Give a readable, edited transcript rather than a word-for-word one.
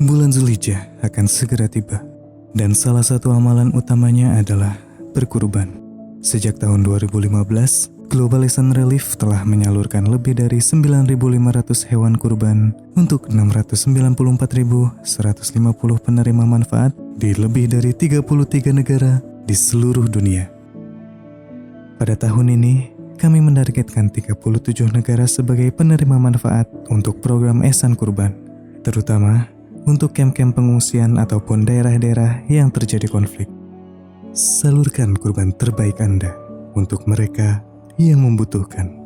Bulan Zulhijjah akan segera tiba, dan salah satu amalan utamanya adalah berkurban. Sejak tahun 2015, Global Ihsan Relief telah menyalurkan lebih dari 9.500 hewan kurban untuk 694.150 penerima manfaat di lebih dari 33 negara di seluruh dunia. Pada tahun ini, kami menargetkan 37 negara sebagai penerima manfaat untuk program Ihsan Kurban, terutama untuk kem-kem pengungsian ataupun daerah-daerah yang terjadi konflik. Salurkan kurban terbaik Anda untuk mereka yang membutuhkan.